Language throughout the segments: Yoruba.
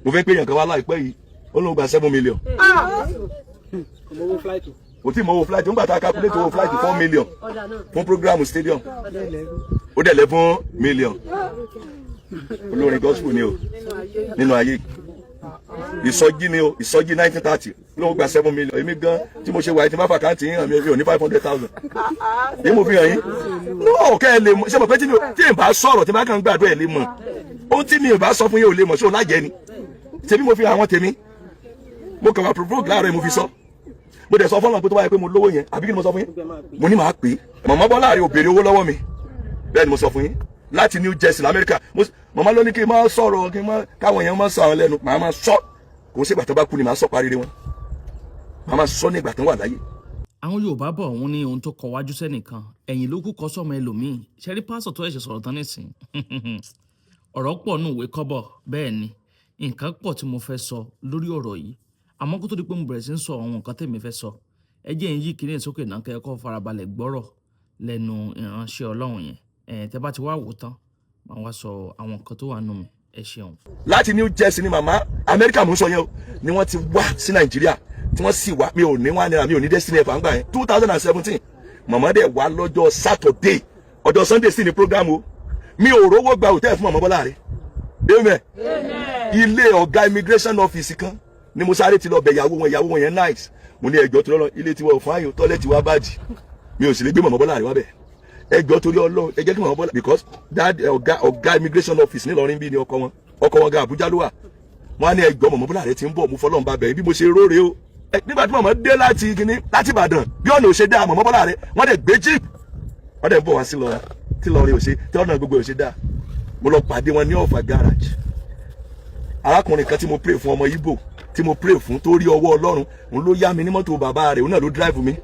mo fẹ́ pé èèyàn kan wá láìpẹ́ yìí ó lóun gba 7 million. kò tí mo wo flight nígbà tá a calculate owó flight 4 million fún program stadium ó dẹ̀ 11 million olórin gospel ni o nínú ayé ìsọjí ni o ìsọjí 1930 ló gba 7 million èmi gan tí mo ṣe wáyé tí má fà káàntì yín hàn mi ò ní 500,000 èyí mo fi hàn yín no kẹ́ ẹ lè mọ̀ ṣé mo pé tí n bá sọ̀rọ̀ tí n bá kàn gbàdúrà ẹ lè mọ̀ ohun tí mi ò bá sọ fún yín ò lè mọ̀ ṣé o lájẹ ni tèmi mo fi hàn àwọn tèmi mo kàn wá provoke láàárọ̀ mo fi sọ mo dẹ̀ sọ fọ́nà pé tó báyẹ pé mo lówó yẹn àbí kí ni mo sọ fún yín mo ní màá pè é màmá Bọ́lá Àrẹ ò béèrè owó lọ́wọ́ mi bẹ́ẹ̀ ni mo sọ fún yín láti New Jersey lamẹ́ríkà màmá ló ní kí n máa sọ̀rọ̀ kí n máa káwọn èèyàn máa sọ àwọn lẹ́nu màá máa sọ kò sí ìgbà tó bá kú ni màá sọ parí wọn màá máa sọ ní ìgbà tó wà láyé. àwọn Yorùbá bọ̀ wọ́n ní ohun tó kọ wájú sẹ́nìkan ẹ̀yìn ló kú kọ́ sọ́mọ ẹlòmíì ṣẹ́rí pásọ̀ tó ẹ̀ṣẹ̀ sọ̀rọ̀ tán nísìn ọ̀rọ̀ pọ̀ nù ìwé kọ́bọ̀ bẹ́ẹ̀ ni nǹkan pọ̀ tí mo fẹ́ sọ lórí ọ̀rọ̀ yìí àmọ́ kó tó di pé mo bẹ̀rẹ̀ sí ń sọ àwọn nǹkan tèmi fẹ́ sọ ẹ jẹ́ ń yí kiri sókè náà kẹ́ ẹ kọ́ farabalẹ̀ gbọ́rọ̀ lẹ́nu ìránṣẹ́ Ọlọ́run yẹn tẹ́ bá ti wá wò tán máa wá sọ àwọn nǹkan tó wà nù mí ẹ ṣeun. láti New Jersey ni màmá Amẹ́ríkà mò ń sọ yẹn o ni wọ́n ti wá sí Nàìjíríà tí wọ́n sì wá mi ò ní wá náírà mi ò ní Destiny ẹ̀fà ń gbà yẹn 2017 màmá dẹ̀ wá lọ́jọ́ Saturday ọjọ́ Sunday sí ni program o mi ò rówó gba hòtẹ́ẹ̀lì fún màmá Bọ́lá Àrẹ amen ilé ọ̀gá immigration office kan ni mo sáré ti lọ bẹ̀ ìyàwó wọn yẹn nice mo ní ẹjọ́ torí Ọlọ́run ilé tiwa ò fún ayò tọ́lẹ̀tì wa bàjì mi ò sì lè gbé màmá Bọ́lá Àrẹ wá bẹ̀ ẹjọ́ torí Ọlọ́run ẹ jẹ́ kí màmá Bọ́lá because that ọ̀gá immigration office nílọrin bí ni ọkọ wọn ga Àbújá ló wà wọn á ní ẹjọ́ màmá Bọ́lá Àrẹ ti ń bọ̀ mo fọlọ́run bá bẹ̀ bí mo ṣe róore o nígbà tí màmá dé láti Ìbàdàn bí ọ̀nà ò ṣe dá màmá Bọ́lá Àrẹ wọ́n dẹ̀ gbé jíìp wọ́n dẹ̀ ń bọ̀ wá sí lọ tí lọrin ò ṣe tí ọ̀nà gbogbo ò ṣe dá mo lọ pàdé wọn ní Ọ̀fà garage arákùnrin kan tí mo pray fún ọmọ Ìgbò tí mo pray fún tó rí ọwọ́ Ọlọ́run òun ló yá mi ní mọ́tò bàbá rẹ̀ òun náà ló drive mi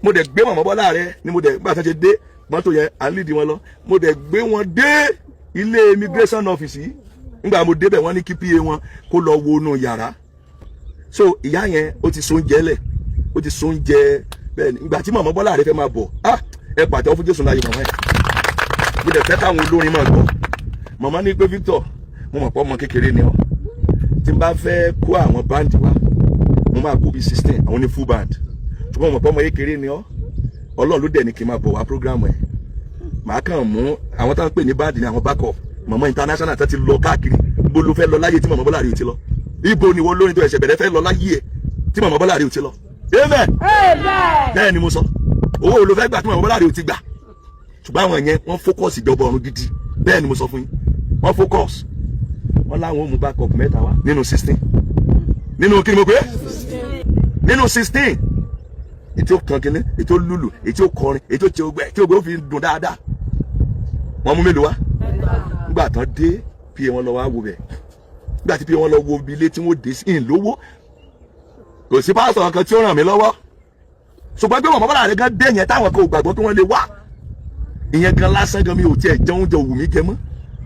mo dẹ̀ gbé màmá Bọ́lá Àrẹ ni mo dẹ̀ gbà tán ṣe dé mọ́tò yẹn à ń lead wọn lọ mo dẹ̀ gbé wọn dé ilé immigration office yìí nígbà mo débẹ̀ wọ́n ní kí PA wọn kó lọ wo inú yàrá so ìyá yẹn ó ti so oúnjẹ lẹ̀ ó ti so oúnjẹ bẹ́ẹ̀ ni ìgbà tí màmá Bọ́lá Àrẹ fẹ́ máa bọ̀ ẹ pàtẹ́wọ́ fún Jésù láyé màmá yẹn mo dẹ̀ fẹ́ káwọn olórin máa gbọ́ màmá ní pé Victor mo mọ̀ pé ọmọ kékeré ni ọ́ tí n bá fẹ́ kó àwọn band wa mo máa kó bí 16 àwọn ní full band ṣùgbọ́n mo mọ̀ pé ọmọ kékeré ni ọ́ Ọlọ́run ló dẹ̀ ní kí n máa bọ̀ wá program ẹ̀ màá kàn mú àwọn táwọn pè ní band ní àwọn backup màmá international tó ti lọ káàkiri bó ló fẹ́ lọ láyé tí màmá Bọ́lá Àrẹ ò ti lọ ibo ni wọ́n lórin tó ẹ̀ṣẹ̀ bẹ̀rẹ̀ fẹ́ lọ láyé ẹ̀ tí màmá Bọ́lá Àrẹ ò ti lọ amen bẹ́ẹ̀ ni mo sọ owó ló fẹ́ gbà tí màmá Bọ́lá Àrẹ ò ti gbà ṣùgbọ́n àwọn yẹn wọ́n focus ìjọba ọ̀run gidi bẹ́ẹ̀ ni mo sọ fún yín wọ́n focus wọ́n láwọn ò mú backup mẹ́ta wá nínú 16 nínú kí ni mo pé nínú 16 ètò kankini ètò lulu ètò kọrin ètò tí o gbẹ ó fi dùn dáadáa wọ́n mú mélòó wá nígbà tán dé pa wọn lọ wá wo bẹ̀ nígbà tí pa wọn lọ wo ibi ilé tí wọ́n dé sí ìlówó kò sí pásítọ̀ kan tí ó ràn mí lọ́wọ́ ṣùgbọ́n pé màmá Bọ́lá Àrẹ gan dé yẹn táwọn kan ò gbàgbọ́ pé wọ́n lè wá ìyẹn gan lásán gan mi ò tiẹ̀ jẹun oúnjẹ òwú mi jẹ mọ́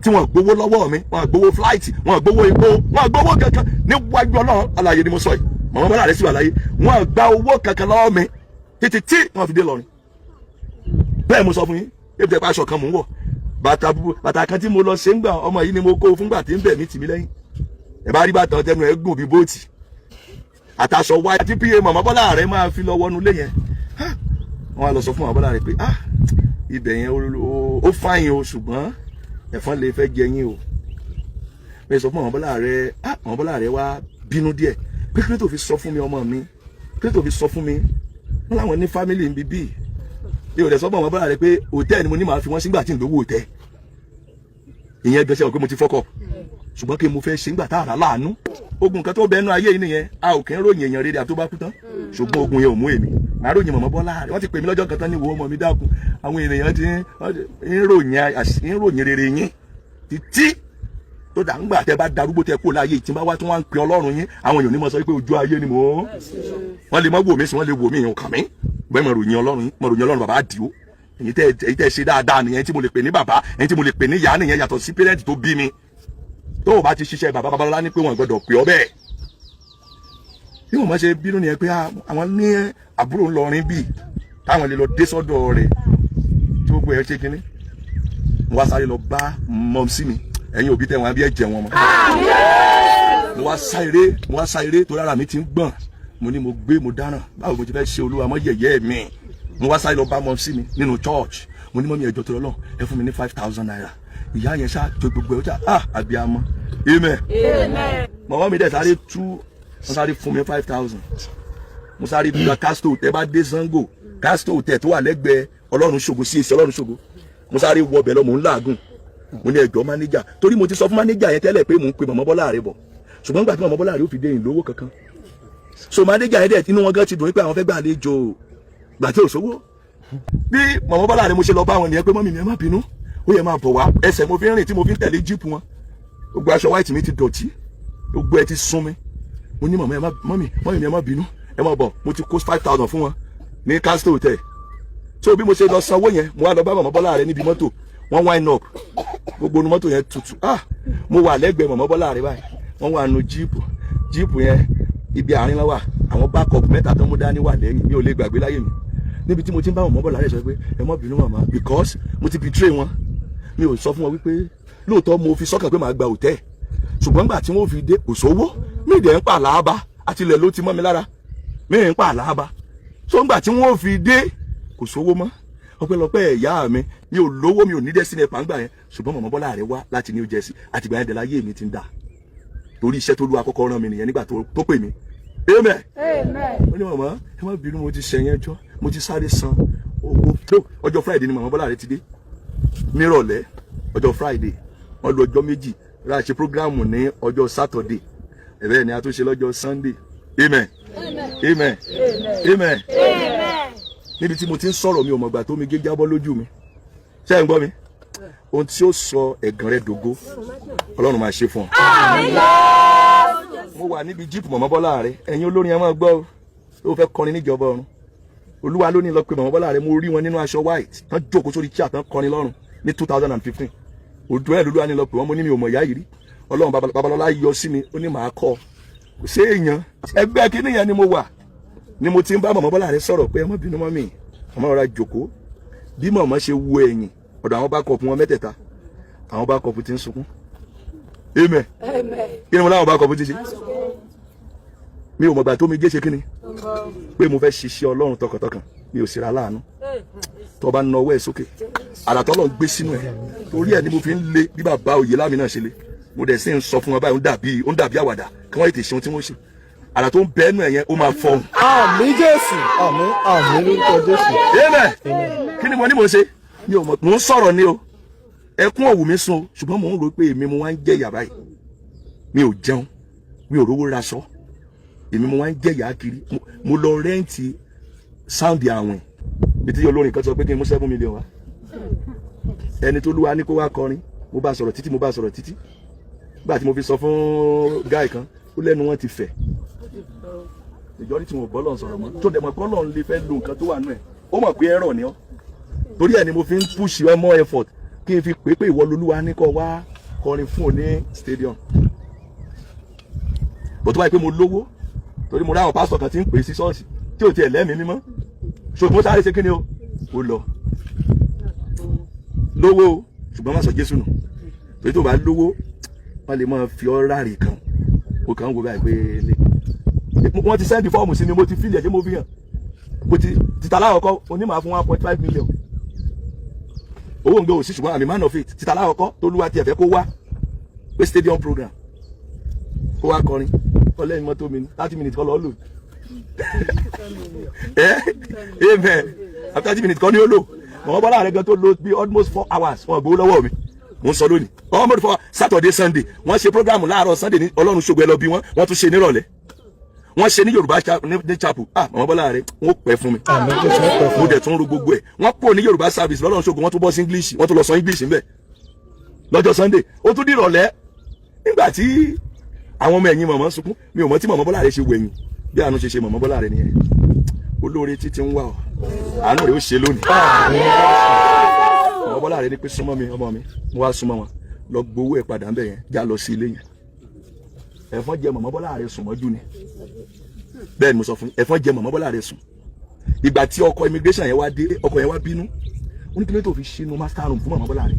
tí wọ́n gbowó lọ́wọ́ mi wọ́n gbowó flight wọ́n gbowó epo wọ́n gbowó kankan níwájú Ọlọ́run alààyè ni mo sọ yìí màmá Bọ́lá Àrẹ sì wà láyé wọ́n gba owó kankan lọ́wọ́ mi títí tí wọ́n fi dé lọ́rin bẹ́ẹ̀ mo sọ fún yín ebi tẹ́pá aṣọ kan mò ń wọ̀ bàtà kan tí mo lọ ṣe ń gbà ọmọ yìí ni mo kó fúngbà tí ń bẹ̀ mí tì mí lẹ́yìn ẹ bá rí bàtà tẹnu ẹ gùn bí bóòtì àtàṣọ wáyé àti pa màmá Bọ́lá Àrẹ máa fi lọ wọnú lé yẹn wọ́n á lọ sọ fún màmá Bọ́lá Àrẹ pé ibẹ̀ yẹn ó fáyín o ṣùgbọ́n ẹ̀fọn lè fẹ́ jẹ yín o bẹ́ẹ̀ sọ fún màmá Bọ́lá Àrẹ wá bínú díẹ̀ pé kí ló tó fi sọ fún mi ọmọ mi kí ló tó fi sọ fún mi wọ́n láwọn ní fámìlì ń bíbí yóò dẹ̀ sọ fún màmá Bọ́lá Àrẹ pé òtẹ́ẹ̀ ni mo ní màá fi wọ́n sígbà tí ń lówó òtẹ́ ìyẹn gbèsè ọ̀pẹ mo ti fọ́kọ̀ ṣùgbọ́n kí mo fẹ́ ṣe ńgbà tá àrà láàánú ogun kan tó bẹnu ayé yìí nìyẹn a ò kí ń ròyìn èèyàn rere àti tó bá kú tán ṣùgbọ́n ogun yẹn ò mú èmi màá ròyìn màmá Bọ́lá Àrẹ wọ́n ti pè mí lọ́jọ́ kan tán ní wo ọmọ mi dákun àwọn ènìyàn ti ń ròyìn rere yín títí tó dà ńgbà tẹ́ bá darúgbó tẹ́ kó láyé tí n bá wá tí wọ́n ń pe Ọlọ́run yín àwọn èèyàn ní mo sọ pé ojú ayé ni mo wọ́n lè má wò mí sí wọ́n lè wò mí ìyàn kàn mí bẹ́ẹ̀ mo ròyìn Ọlọ́run bàbá àdìo èyí tẹ́ ṣe dáadáa nìyẹn tí mo lè pè ní bàbá èyí tí mo lè pè ní ìyá nìyẹn yàtọ̀ sí pẹ́rẹ́ǹtì tó bí mi tó o bá ti ṣiṣẹ́ bàbá babalọ́lá ní pé wọ́n gbọ́dọ̀ pè ọ́ bẹ́ẹ̀ bí mo máa ṣe bínú nìyẹn pé àwọn ní àbúrò ńlọrin bíi táwọn lè lọ dé sọ́dọ̀ rẹ̀ tí gbogbo ẹ̀ ṣe kínní mo wá sáré lọ bá mọ́mísí mi ẹ̀yin òbí tẹ̀ wọ́n bí ẹ̀ jẹ̀ wọ́n mọ́ mo wá sá eré torí ara mi ti ń gbọ̀n. Mo ní mo dáràn báwo mo ti fẹ́ ṣe Olúwa mọ́ yẹ̀yẹ́ mi. Mo wá sáré lọ bá mọ́ sí mi nínú church. Mo ní mọ́mí ẹjọ́ tó lọ́lọ́ ẹ fún mi ní 5,000 naira. Ìyá yẹn ṣá tó gbogbo ẹ̀ ó ṣá àbíamọ. Amen. Màmá mi dẹ̀ sáré wọ́n sáré fún mi 5,000. Mo sáré gba Castro tẹ́ bá dé Zango. Castro tẹ́ tó wà lẹ́gbẹ̀ẹ́ Ọlọ́run ṣògo sí èsì Ọlọ́run ṣògo. Mo sáré wọ ọbẹ̀ lọ mò ń làágùn. Mo ní ẹjọ́ mánéjà torí mo ti sọ fún mánéjà yẹn tẹ́lẹ̀ pé mò ń pe Màmá Bọ́lá rẹ bọ̀. Ṣùgbọ́n nígbà tí Màmá Bọ́lá rẹ ó fi dé ìlówó kankan. So mánéjà yẹn dẹ̀ inú wọn gan ti dùn pé àwọn fẹ́ gbà àlejò gbà tí ò sówó. Bí Màmá Bọ́lá rẹ mo ṣe lọ bá wọn nìyẹn pé mọ́mì mi ẹ má bínú ó yẹ máa bọ̀ wá ẹsẹ̀ mo fi ń rìn tí mo fi ń tẹ̀lé jíìpù wọn. Gbogbo aṣọ white mi ti dọ̀tí gbogbo ẹ ti sún mi. Mo ní mọ́mì mi ẹ má bínú ẹ má bọ̀ mo ti kó 5,000 fún wọn ní Castro hotel. So bí mo ṣe lọ sanwó yẹn mo wá lọ bá Màmá Bọ́lá rẹ níbi mọ́tò wọ́n wine up gbogbo nu mọ́tò yẹn tutù mo wà lẹ́gbẹ̀ẹ́ Màmá Bọ́lá rẹ báyìí wọ́n wà nu jíìpù yẹn ibi àárín lọ́wọ́ àwọn backup mẹ́ta tó mú dání wà lẹ́yìn mi ò lè gbàgbé láyé mi níbi tí mo ti ń bá Màmá Bọ́lá rẹ sọ pé ẹ má bínú màmá because mo ti betray wọn mi ò sọ fún wọn wípé lóòótọ́ mo fi sọ́kàn pé màá gba hòtẹ́ẹ̀ ṣùgbọ́n gbà tí wọ́n fi dé kò sówó mi dẹ̀ ń pa àlàábá àtilẹ̀ ló ti mọ́ mi lára mi ń pa àlàábá so gbà tí wọ́n fi dé kò sówó mọ́ ọpẹ́lọpẹ́ ìyá mi mi ò lówó mi ò ní dẹ́sí ní ẹ̀pàǹgbà yẹn ṣùgbọ́n Màmá Bọ́lá rẹ wá láti New Jersey àtìgbà yẹn dẹ̀ láyé mi ti ń dà torí iṣẹ́ tó lú akọ́kọ́ rán mi nìyẹn nígbà tó pè mí amen ó ní màmá ẹ má bínú mo ti ṣẹ̀yìn ẹjọ́ mo ti sáré san owó ọjọ́ Friday ni Màmá Bọ́lá rẹ ti dé nírọ̀lẹ́ ọjọ́ Friday wọ́n lu ọjọ́ méjì ra ṣe programu ní ọjọ́ Saturday ẹ̀bẹ̀ ni a tún ṣe lọ́jọ́ Sunday amen amen amen níbi tí mo ti ń sọ̀rọ̀ mi ò mọ̀gbà tó mi gé jábọ́ lójú mi ṣé ń gbọ́ mi ohun tí ó sọ ẹ̀gàn rẹ dògo Ọlọ́run máa ṣe fún ọ. Mo wà níbi jíìpù Màmá Bọ́lá rẹ ẹ̀yin olórin ẹ máa gbọ́ ó fẹ́ kọrin níjọba ọ̀run Olúwa ló ní lọ pé Màmá Bọ́lá rẹ mo rí wọn nínú aṣọ white tán jókòó sórí chair tán kọrin lọ́run ní 2015 òdò ẹ̀ lóluwà ní lọ pé wọ́n mo ní mi ò mọ̀ ìyá yìí rí Ọlọ́run Babalọ́lá yọ sí mi ó ní màá kọ́ kò sí èèyàn ẹgbẹ́ kínní yẹn ni mo wà ni mo ti ń bá Màmá Bọ́lá rẹ sọ̀rọ̀ pé ẹ má bínú mọ́ mi Màmá rọra jókòó bí màmá ṣe wo ẹ̀yìn ọ̀dọ̀ àwọn bákọ̀ọ̀pù wọn mẹ́tẹ̀ẹ̀ta àwọn bákọ̀ọ̀pù ti ń sunkún amen kí ni mo láwọn bákọ̀ọ̀pù ti ṣe mi ò mọ̀gbà tó mi gé ṣe kíni pé mo fẹ́ ṣiṣẹ́ Ọlọ́run tọkàntọkàn mi ò síra láàánú tó bá na ọwọ́ ẹ̀ sókè àràtọ́ lọ́n gbé sínú ẹ̀ torí ẹ̀ ni mo fi ń le bí bàbá Oyèlámì náà ṣe le mo dẹ̀ sì ń sọ fún wọn báyìí ó ń dàbí àwàdà kí wọ́n ètè ṣe ohun tí wọ́n ṣe àrà tó ń bẹ ẹnu ẹ̀ yẹn ó máa fọhùn. àmín Jésù àmín lórúkọ Jésù. amen kí ni mo ní mo ṣe mi ò mọ̀ mo ń sọ̀rọ̀ ni o ẹkún òwú mi sùn ṣùgbọ́n mo ń rò pé èmi mo wá ń jẹ ìyà báyìí mi ò jẹun mi ò rówó raṣọ èmi mo wá ń jẹ ìyà kiri mo lọ rẹ́ǹtì sáùndì àwìn bí olórin kan sọ pé kí n mú 7 million wá ẹni tó lúwa ní kó wá kọrin mo bá sọ̀rọ̀ títí gbà tí mo fi sọ fún gáì kan ó lẹ́nu wọn ti fẹ̀ ìjọ́rí tí wọn bọ́lọ̀ sọ̀rọ̀ mọ́ tó dẹ̀ mọ̀ bọ́lọ̀ lè fẹ́ lo nǹkan tó wà nú ẹ̀ ó mọ̀ pé ẹ̀rọ ni ọ́ torí ẹ̀ ni mo fi ń push more effort kí n fi pè pé ìwọ lolúwa ní kó wá kọrin fún òní stadium bó tó báyìí pé mo lówó torí mo rí àwọn pásítọ̀ kan tí ń pè sí ṣọ́ọ̀ṣì tí ò tiẹ̀ lẹ́mìí mímọ́ ṣùgbọ́n sáré ṣe kí ni o ó lọ lówó o ṣùgbọ́n má sọ Jésù nù torí tó bá lówó wọ́n lè máa fi ọ́ ráre kan o kàn ń wo báyìí pé wọ́n ti sẹ́ndì fọ́ọ̀mù sí mi mo ti fílẹ̀ ṣé mo fi hàn mo ti tìta láwọ̀kọ́ onímọ̀ fún 1.5 million owó ń gbé òsì ṣùgbọ́n àmì man of it tìta láwọ̀kọ́ tó lúwa tiẹ̀ fẹ́ kó wá pé stadium program kó wá kọrin ọlẹ́yìn mọ́tò mi 30 minutes kọ́ lọ́ọ́ lò amen after 30 minutes kọ́ ni ó lò Màmá Bọ́lá rẹ gan tó lò bí almost 4 hours wọn gbowó lọ́wọ́ mi mo ń sọ lónìí almost 4 Saturday Sunday wọ́n ṣe program láàárọ̀ Sunday ní Ọlọ́run ṣògo ẹ lọ bí wọ́n tún ṣe nírọ̀lẹ́ wọ́n ṣe ní Yorùbá ní chapel Màmá Bọ́lá rẹ wọ́n pẹ́ fún mi mo dẹ̀ tún ro gbogbo ẹ̀ wọ́n pò ní Yorùbá service lọ́lọ́run ṣògo wọ́n tún bọ́ sí English wọ́n tún lọ sọ English ńbẹ̀ lọ́jọ́ Sunday ó tún dìrọ̀lẹ́ nígbà tí àwọn ọmọ ẹ̀yìn màmá sunkún mi ò mọ̀ tí Màmá Bọ́lá rẹ ṣe wẹ̀yìn bí àánú ṣe Màmá Bọ́lá rẹ nìyẹn olóore títí ń wá ọ àánú rẹ ó ṣe lónìí Màmá Bọ́lá rẹ ní pé súnmọ́ mi ọmọ mi mo wá súnmọ́ wọn lọ gbowó ẹ̀ padà ńbẹ̀ yẹn já lọ sí ilé yẹn ẹ̀fọn jẹ Màmá Bọ́lá rẹ sùn mọ́jú ni bẹ́ẹ̀ ni mo sọ fún ẹ̀fọn jẹ Màmá Bọ́lá rẹ sùn ìgbà tí ọkọ̀ immigration yẹn wá dé ọkọ̀ yẹn wá bínú ó ní kí ló tó fi ṣínú master room fún Màmá Bọ́lá rẹ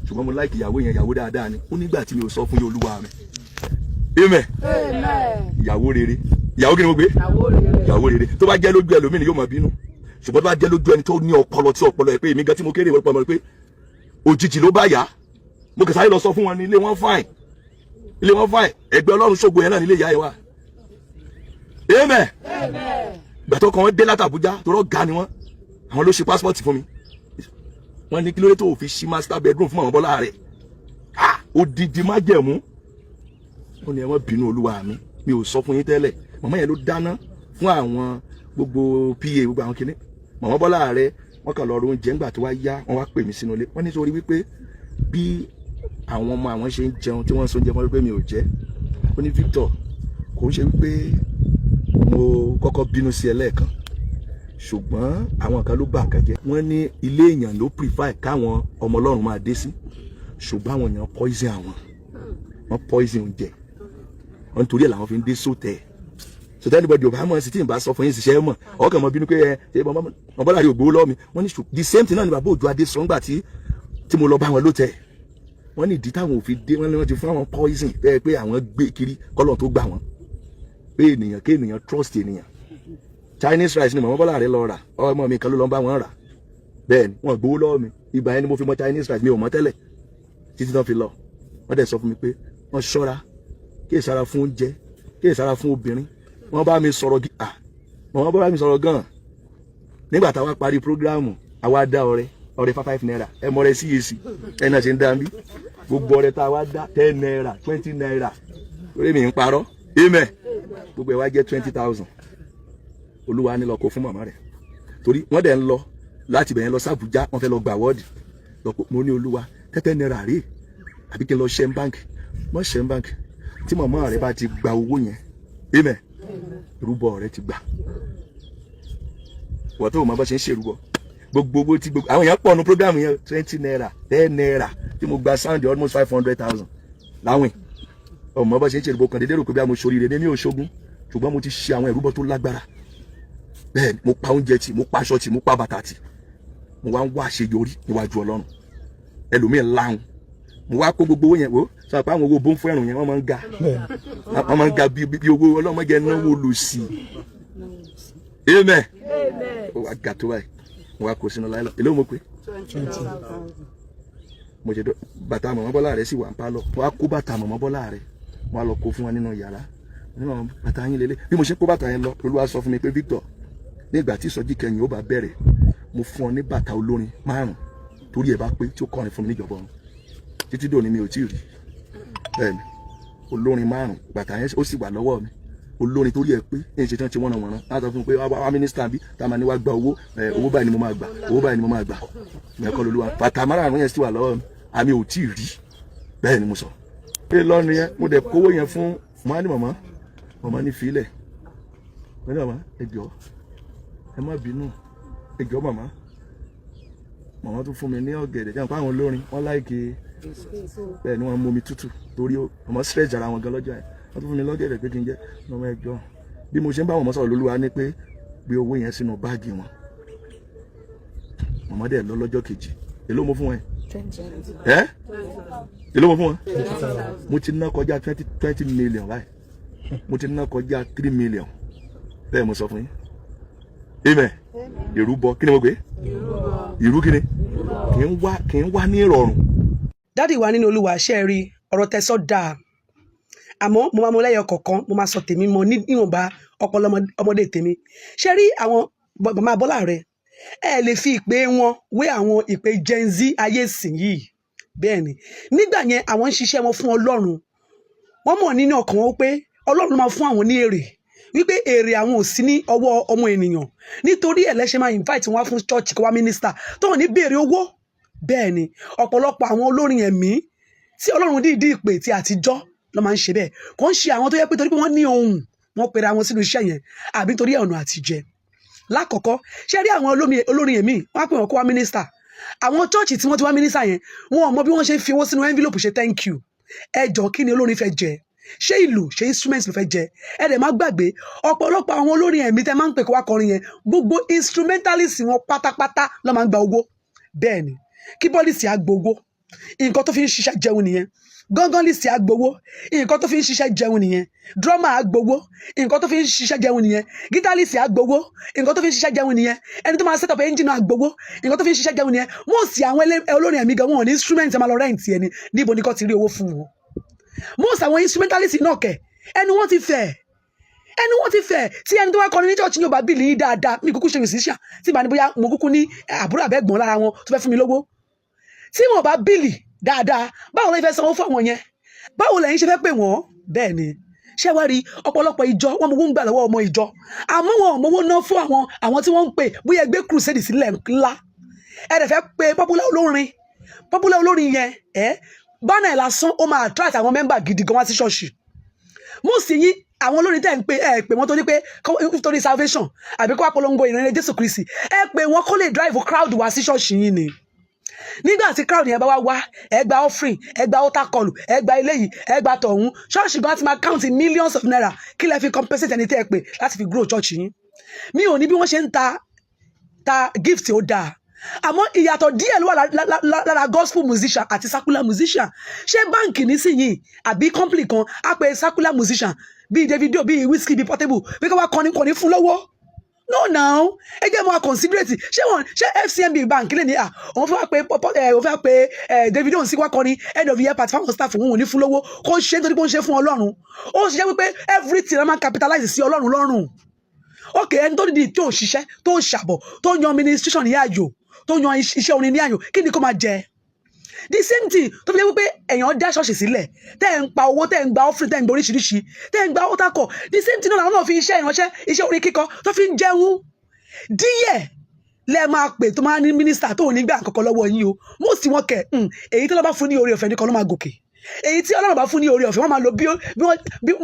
ṣùgbọ́n mo láìkì ìyàwó yẹn ìyàwó dáadáa ni ó nígbà tí mi ò sọ fún yín olúwa mi amen ìyàwó rere ìyàwó kí ni mo gbé ìyàwó rere tó bá jẹ́ lójú ẹlòmíì ni yóò máa bínú ṣùgbọ́n tó bá jẹ́ lójú ẹni tó ní ọpọlọ tí ọpọlọ ẹ pé èmi gan tí mo kéré ìwọ pọmọ pé òjijì ló bá yá mo kẹsàáyé lọ sọ fún wọn ní ilé wọn fáìn ẹgbẹ́ Ọlọ́run ṣògo yẹn náà nílé ìyá ẹ wà amen gbàtọ́ kan wọ́n dé láti Àbújá tó rọ́ ga ni wọ́n àwọn ló ṣe passport fún mi wọ́n ní kí ló dé tó fi ṣí master bedroom fún àwọn Bọ́lá rẹ̀ odidi májẹ̀mú ó ní ẹ má bínú olúwa mi ò sọ fún yín tẹ́lẹ̀ màmá yẹn ló dáná fún àwọn gbogbo pa gbogbo àwọn kinní màmá Bọ́lá rẹ̀ wọ́n kàn lọ ro oúnjẹ ńgbà tó wá yá wọ́n wá pè mí sínú ilé wọ́n nítorí wípé bí àwọn ọmọ àwọn ṣe ń jẹun tí wọ́n ń so oúnjẹ mọ́ wípé mi ò jẹ́ ó ní Victor kò ń ṣe wípé mo kọ́kọ́ bínú sí ẹ lẹ́ẹ̀kan ṣùgbọ́n àwọn kan ló bà nǹkan jẹ́ wọ́n ní ilé èèyàn ló prefer káwọn ọmọ Ọlọ́run máa dé sí ṣùgbọ́n àwọn èèyàn poison wọ́n poison oúnjẹ wọ́n nítorí ẹ̀ làwọn fi ń dé sóòtẹ́ sọtẹ́ anybody ọba mọ̀ sí tí n bá sọ fún yín ṣiṣẹ́ mọ̀ ọkàn mọ̀ bínú pé ẹ ṣe mọ̀ Bọ́lá rí ògbó lọ́ọ̀ mi wọ́n ní the same thing náà ni bàbá Òjó Adé sọ ńgbà tí mo lọ bá wọn lóòtẹ́ wọ́n ní ìdí táwọn ò fi dé wọ́n ní wọ́n ti fún àwọn poison bẹ́ẹ̀ pé àwọn gbé kiri kọ́lọ̀ tó gbà wọ́n pé ènìyàn kí ènìyàn trust ènìyàn Chinese rice ni mọ̀ Bọ́lá rẹ̀ lọ rà ọmọ mi kan ló lọ bá wọn rà bẹ́ẹ̀ ni wọ́n gbowó lọ́wọ́ mi ìgbà yẹn ni mo fi mọ̀ Chinese rice mi ò mọ̀ tẹ́lẹ̀ títí tán fi lọ wọ́n dẹ̀ sọ fún mi pé wọ́n ṣọ́ra kí ìsara fún oúnjẹ kí ìsara fún obìnrin wọ́n bá mi sọ̀rọ̀ wọ́n bá mi sọ̀rọ̀ gan nígbà táwa parí programu àwa dá ọrẹ 5 naira ẹ mọ rẹ CAC ẹ náà ṣe ń dá mi gbogbo ọrẹ táwa dá 10 naira 20 naira lórí mi ń parọ́ amen gbogbo ẹ wá jẹ́ 20,000 olúwa ní lọ kó fún màmá rẹ̀ torí wọ́n dẹ̀ ń lọ láti bẹ̀yẹn lọ sí Àbújá wọ́n fẹ́ lọ gbà wọ́ọ̀dì mo ní olúwa 10 naira rèé àbí kí n lọ ṣẹ́ ń báǹkì mọ́ ṣẹ́ ń báǹkì tí màmá rẹ̀ bá ti gba owó yẹn amen rúbọ rẹ̀ ti gbà wọ́n tó mọ̀ bá ṣe ń ṣèrúbọ gbogbo owó tí gbogbo àwọn èèyàn pọ̀ nu program yẹn 20 naira 10 naira tí mo gba sound almost 500,000 láwìn ọmọ bá ṣe ń ṣèrúbọ kan dédé rò pé bí a mo ṣoríire ní òṣogún ṣùgbọ́n mo ti ṣe àwọn ìrúbọ tó lágbára bẹ́ẹ̀ ni mo pa oúnjẹ tì mo pa aṣọ tì mo pa bàtà tì mo wá ń wá àṣeyọrí níwájú Ọlọ́run ẹlòmíín láhùn mo wá kó gbogbo owó yẹn wò sọ pé àwọn owó bó ń fún ẹrùn yẹn wọ́n máa ń ga bí owó ọlọ́mọdé náwó lò sí i amen ó wá ga tó báyìí mo wá kó sínú láìlọ èlé mo pé mo ṣe bàtà mọ̀mọ́ Bọ́lá rẹ̀ sì wà ń pálọ̀ mo wá kó bàtà mọ̀mọ́ Bọ́lá rẹ̀ mo wá lọ kó fún wa nínú yàrá nínú bàtà yín lélẹ̀ bí mo ṣe kó bàtà yẹn lọ Olúwa sọ fún mi pé Victor nígbà tí ìsọjí kẹyìn ó bá bẹ̀rẹ̀ mo fún ọ ní bàtà olórin 5 torí ẹ bá pé tí ó kọrin fún mi níjọba ọ̀run títí dòní mi ò tí ì rí bẹ́ẹ̀ni olórin 5 bàtà yẹn ó sì wà lọ́wọ́ mi olórin torí ẹ pé èyí ṣe tán ti wọ́n wọ̀nà láti sọ fún pé wá mínísítà bí tá a máa ní wá gba owó báyìí ni mo máa gbà owó báyìí ni mo máa gbà ìyẹn kọ́ lolúwa bàtà 5 yẹn sì wà lọ́wọ́ mi àmì ò tí ì rí bẹ́ẹ̀ ni mo sọ pé lọ́nu yẹn mo dẹ̀ kówó yẹn fún mọ́ ní mọ̀mọ́ ní fílẹ̀ wọ́n ní màmá ẹ jọ̀ọ́ ẹ má bínú ẹ jọ̀ọ́ màmá tó fún mi ní ọ̀gẹ̀dẹ̀ jẹ́ àpá àwọn olórin wọ́n láìkè bẹ́ẹ̀ ni wọ́n mú mi tútù torí ọmọ stretch ara wọn gan lọ́jọ́ yẹn wọ́n tó fún mi lọ́gẹ̀dẹ̀ pé kí n jẹ́ ọmọ ẹ jọ̀ọ́ bí mo ṣe ń bá wọn sọ̀rọ̀ lólúwa ní pé gbé owó yẹn sínú báàgì wọn màmá dẹ̀ lọ lọ́jọ́ kejì èló mo fún wọn èló mo fún wọn mo ti ná kọjá 20 million báyìí mo ti ná kọjá 3 million bẹ́ẹ̀ mo sọ fún yín amen ìrúbọ kí ni mo gbé ìrú kí ni kì í wá ní ìrọ̀rùn. dádì wa nínú Olúwa ṣe rí ọ̀rọ̀ tẹ́sọ̀ dáa àmọ́ mo máa mú lẹ́yọ kọ̀ọ̀kan mo máa sọ tèmi mọ níwọ̀nba ọpọlọ ọmọdé tèmi ṣe rí àwọn màmá Bọ́lá rẹ̀ ẹ lè fi ìpè wọn wé àwọn ìpè Gen Z ayé ìsìn yìí bẹ́ẹ̀ ni nígbà yẹn àwọn ń ṣiṣẹ́ wọn fún Ọlọ́run wọ́n mọ̀ nínú ọkàn wọn pé Ọlọ́run ló máa fún àwọn ní èrè wípé èrè àwọn ò sí ní ọwọ́ ọmọ ènìyàn nítorí ẹlẹ́ṣẹ̀ máa invite wọn fún church kó wá minister tó wọn ní béèrè owó bẹ́ẹ̀ ni ọ̀pọ̀lọpọ̀ àwọn olórin ẹ̀mí tí Ọlọ́run dìídì ìpè tí àtijọ́ ló máa ń ṣe bẹ́ẹ̀ kò ń ṣe àwọn tó yẹ pé torí pé wọ́n ní ohun wọ́n pera wọn sínú iṣẹ́ yẹn àbí torí ọ̀nà àtijẹ lákọ̀ọ́kọ́ ṣé rí àwọn olórin ẹ̀mí wọ́n á pè wọ́n kó wá minister àwọn chọ́ọ̀chì tí wọ́n ti wá minister yẹn wọn ò mọ bí wọ́n ṣe ń fi owó sínú envelope ṣe thank you ẹjọ́ kí ni olórin fẹ́ jẹ ṣé ìlú ṣé instrument ló fẹ́ jẹ ẹ dẹ̀ má gbàgbé ọ̀pọ̀lọpọ̀ àwọn olórin ẹ̀mí tẹ́ máa ń pè kó wá kọrin yẹn gbogbo instrumentalist wọn pátápátá ló máa ń gba owó bẹ́ẹ̀ ni kí bọ́lísì á gbowó nǹkan tó fi ń ṣiṣẹ́ jẹun nìyẹn. Gángan lìsì agbowó, nǹkan tó fi ń ṣiṣẹ́ jẹun nìyẹn. Drummer agbowó, nǹkan tó fi ń ṣiṣẹ́ jẹun nìyẹn. Guitarist agbowó, nǹkan tó fi ń ṣiṣẹ́ jẹun nìyẹn. Ẹni tó máa set up engine agbowó, nǹkan tó fi ń ṣiṣẹ́ jẹun nìyẹn. Most àwọn olórin ẹ̀mí gan wọn ò ní instrument ẹ máa lọ rent ẹni níbo ni kò ti rí owó fún wọn. Most àwọn instrumentalist náà kẹ̀ ẹni wọ́n ti fẹ̀ tí ẹni tó wá kọrin ní church ní ọba bíìlì yín dáadáa mi kúkú ṣe musician tí ìbá ní bóyá mo kúkú ní àbúrò àbẹ́gbọ̀n lára wọn tó fẹ́ fún mi lówó tí wọn bá bíìlì dáadáa báwo lè fẹ́ sanwó fún àwọn yẹn báwo lẹ́yìn ṣe fẹ́ pè wọ́n bẹ́ẹ̀ ni ṣé wá rí ọ̀pọ̀lọpọ̀ ìjọ wọn mọ̀ wọ́n ń gbà lọ́wọ́ ọmọ ìjọ àmọ́ wọn ò mọ̀wó ná fún àwọn tí wọ́n ń pè bóyá ẹgbẹ́ crusade sílẹ̀ ńlá ẹ dẹ̀ fẹ́ pé popular olórin yẹn bánà ẹ̀ lásán ó máa attract àwọn mẹ́mbà gidi gan wá sí ṣọ́ọ̀ṣì mo sì yín àwọn olórin tẹ́ ń pè pè wọ́n tó ní pé nítorí salvation àbí kó wá polongo ìrìnrìn Jésù Kristi pè wọ́n kó lè drive crowd wá sí ṣọ́ọ̀ṣì yín ni nígbà tí crowd yẹn bá wá ẹ gba offering ẹ gba altar call ẹ gba eléyìí ẹ gba tọ̀hún ṣọ́ọ̀ṣì gan ti máa count in millions of naira kí lẹ fi compensate ẹni tẹ́ ẹ pè láti fi grow church yín mi ò ní bí wọ́n ṣe ń ta gift ó dáa àmọ́ ìyàtọ̀ díẹ̀ ló wà lára gospel musician àti secular musician ṣé báǹkì nísìnyìí àbí company kan á pe secular musician bíi Davido bíi Wizkid bíi Portable bí kò wá kọ́ni fún lọ́wọ́ no now ẹ jẹ́ mọ́ considerate ṣé FCMB bank lè ní òun fẹ́ pe Davido ń sí wá kọ́ni end of year party fáwọn staff òun ò ní fún lọ́wọ́ kó ṣe nítorí pé ó ń ṣe fún Ọlọ́run ó ṣiṣẹ́ wípé everything ẹ máa capitalize sí Ọlọ́run lọ́rùn ok ẹni tó dìde tó ṣiṣẹ́ tó ṣàbọ̀ tó yan ministration ní àjò tó yan iṣẹ́ orin ní àyò kí ni kó máa jẹ the same thing tó fi jẹ́ wípé èèyàn dá ṣọ́ọ̀ṣì sílẹ̀ tẹ́ ń pa owó tẹ́ ń gba offering tẹ́ ń gba oríṣiríṣi tẹ́ ń gba altar call the same thing náà náà fi iṣẹ́ ìránṣẹ́ iṣẹ́ orin kíkọ tó fi ń jẹun díẹ̀ lẹ́ máa pè tó máa ní mínísítà tó ní gbà kankan lọ́wọ́ yín o mo sì wọ́n kẹ̀ èyí tó lọ́ bá fún ní oore ọ̀fẹ́ nìkan ló máa gòkè èyí tí Ọlọ́run bá fún ní oore ọ̀fẹ́ wọ́n máa lò bí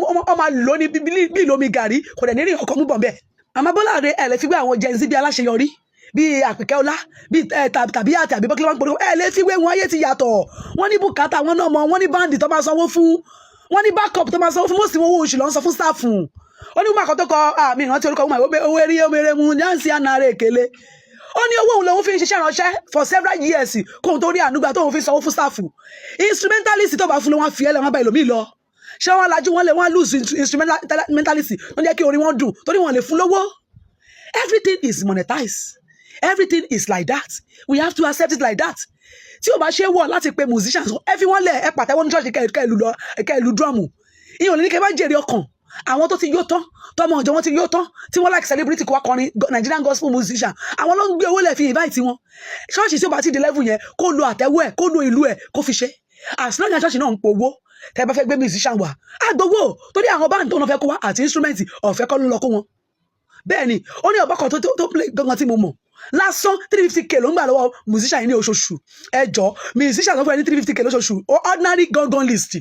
wọ́n máa lò ní bí ìlómi gàrí kò dẹ̀ ní rí ọkọ̀ mú bọ̀ bẹ́ẹ̀ àmọ́ Bọ́lá Ìrè ẹ̀ lè fi gbé àwọn Gen Z bí aláṣeyọrí bí Àpèkẹ́ Ọlá bí tàbí àti àbí bọ́kílẹ̀ wọn gbọdọ̀ lè fi wé wọn ayé ti yàtọ̀ wọn ní bùkátà wọn náà mọ wọn ní báńdì tó máa sanwó fún wọn ní backup tó máa sanwó fún mọ́sí owó oṣù ló ń sọ fún staff ó ní wọn tó kọ àmì ìrántí orúkọ wọn owó eré omere mu Nancy Anare Ekele ó ní owó òun lòun fi ń ṣiṣẹ́ ránṣẹ́ for several years kóhun tó rí ànúgbà tóun fi sanwó fún staff instrumentalist tó bá fún wọn fi ẹlẹ́ wọn bá ẹlòmíì lọ ṣé wọn lajú wọn lè wọn lose instrumentalist wọn jẹ́ kí orin wọn dùn torí wọn lè fún lówó everything is monetized. Everything is like that. We have to accept it like that. Tí o bá ṣe wọ̀ láti pe musicians ẹ fi wọ́n lẹ̀ ẹ pàtẹ́wọ́ ní church kẹ́ ìlú drum. Ìyẹn ò ní kẹ́ bá jèrè ọkàn. Àwọn tó ti yó tán tọmọ ọjọ́ wọn ti yó tán tí wọ́n like celebrity kó wá kọrin Nigerian gospel musician. Àwọn ló ń gbé owó lẹ̀ fi invite wọn. Church tí o bá ti di level yẹn kó lo àtẹ́wọ́ ẹ̀ kó lo ìlú ẹ̀ kó fi ṣe. As long as church náà ń powó tẹ́ bá fẹ́ gbé musician wá. Àgbowó torí àwọn band tó ń fẹ́ kó wá àti instrument ọ̀fẹ́ kọ́ ló lọ kó wọn. Bẹ́ẹ̀ni ó ní ọ̀bá kan tó play gangan tí mo mọ̀ lásán 350k ló ń gbà lọ́wọ́ musician yìí ní oṣooṣù ẹjọ́ musician tó fún ẹ ní 350k lóṣooṣù ordinary gangan list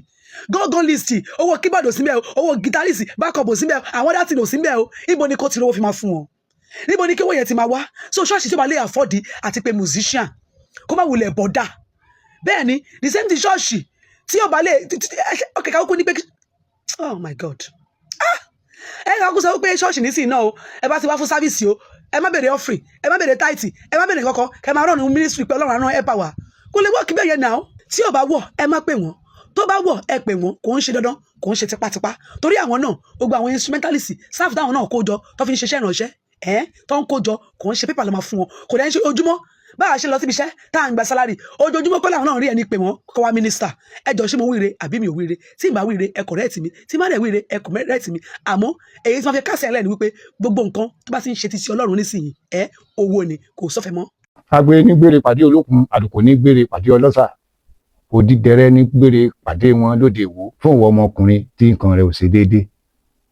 owó keyboard ò síbẹ̀ owó guitarist backup ò síbẹ̀ àwọn dátì ò síbẹ̀ o níbo ni kò ti rówó fi máa fún wọn níbo ni kéwọ́ yẹn ti máa wá so ṣọ́ọ̀ṣì tó bá lè afford àti pé musician kó má wulẹ̀ bọ̀dà bẹ́ẹ̀ ni the same thing ṣọ́ọ̀ṣì tí ó bá lè okay káwọ́ kó ní pé oh my god ẹ kàn kó sọ pé ṣọ́ọ̀ṣì ní sí iná o ẹ bá ti wá fún sáfíìsì o ẹ má bèrè offering ẹ má bèrè táìtì ẹ má bèrè kankan kẹ máa rọrùn ministry pé Ọlọ́run àrùn ẹ pa wá kó lè wọ́ọ̀kì bẹ́ẹ̀ yẹn náà tí ò bá wọ̀ ẹ má pè wọ́n tó bá wọ̀ ẹ pè wọ́n kò ń ṣe dandan kò ń ṣe tipátipá torí àwọn náà gbogbo àwọn instrumentalist sáfù táwọn náà kó jọ tó fi ń ṣiṣẹ́ ìrànṣẹ́ tó ń kó jọ kò ń ṣe pépà ló máa fún wọn kò dẹ́ ń ṣe ojúmọ́ bá a ṣe lọ síbi iṣẹ́ tá à ń gba sálárì ojoojúmọ́ kọ́ làwọn náà rí ẹni pè wọ́n kọ́ wa mínísítà ẹjọ́ ṣé mo wíire àbí mi ò wíire tí ì bá wíire ẹ correct mi tí má dẹ̀ wíire ẹ correct mi àmọ́ èyí tí wọ́n fi kásẹ̀ ẹlẹ́ni wípé gbogbo nǹkan tó bá ti ń ṣe ti sí Ọlọ́run nísìnyí owó ni kò sọ́fẹ̀ mọ́. agbe ní gbére pàdé olókun àdùkò ní gbére pàdé ọlọ́sà òdìdẹrẹ ní gbére pàdé wọn lóde ìwò fún ìwọ ọmọkùnrin tí nǹkan rẹ ò ṣe déédéé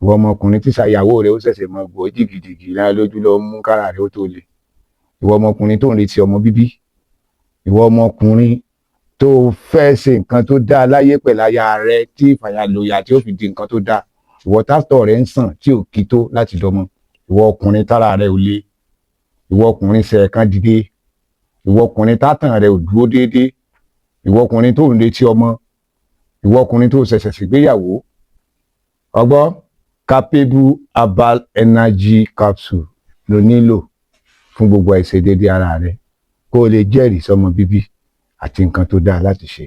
ìwọ ọmọkùnrin tí ṣàyàwó rẹ ó ṣẹ̀ṣẹ̀ mọ gbọ́ jìgìjìgì lára lójú lọ mú kára rẹ ó tó le ìwọ ọmọkùnrin tó ń retí ọmọ bíbí ìwọ ọmọkùnrin tó fẹ́ ṣe nǹkan tó dáa láyé pẹ̀lú aya rẹ tí ìfàyàlòyà tí ó fi di nǹkan tó dáa ìwọ tásítọ̀ rẹ ń sàn tí ò kí tó láti dọmọ ìwọ ọkùnrin tára rẹ ò le ìwọ ọkùnrin ṣẹ̀ẹ̀kan dìde ìwọ ọkùnrin tátàn rẹ ò dúró déédéé ìwọ ọkùnrin tó ń retí ọmọ ìwọ ọkùnrin tó ṣẹ̀ṣẹ̀ ṣègbéyàwó ọgbọ́ capable herbal energy capsule ló nílò fún gbogbo àìṣedéédé ara rẹ kó o lè jẹ́rìí sọmọ bíbí àti nǹkan tó dáa láti ṣe.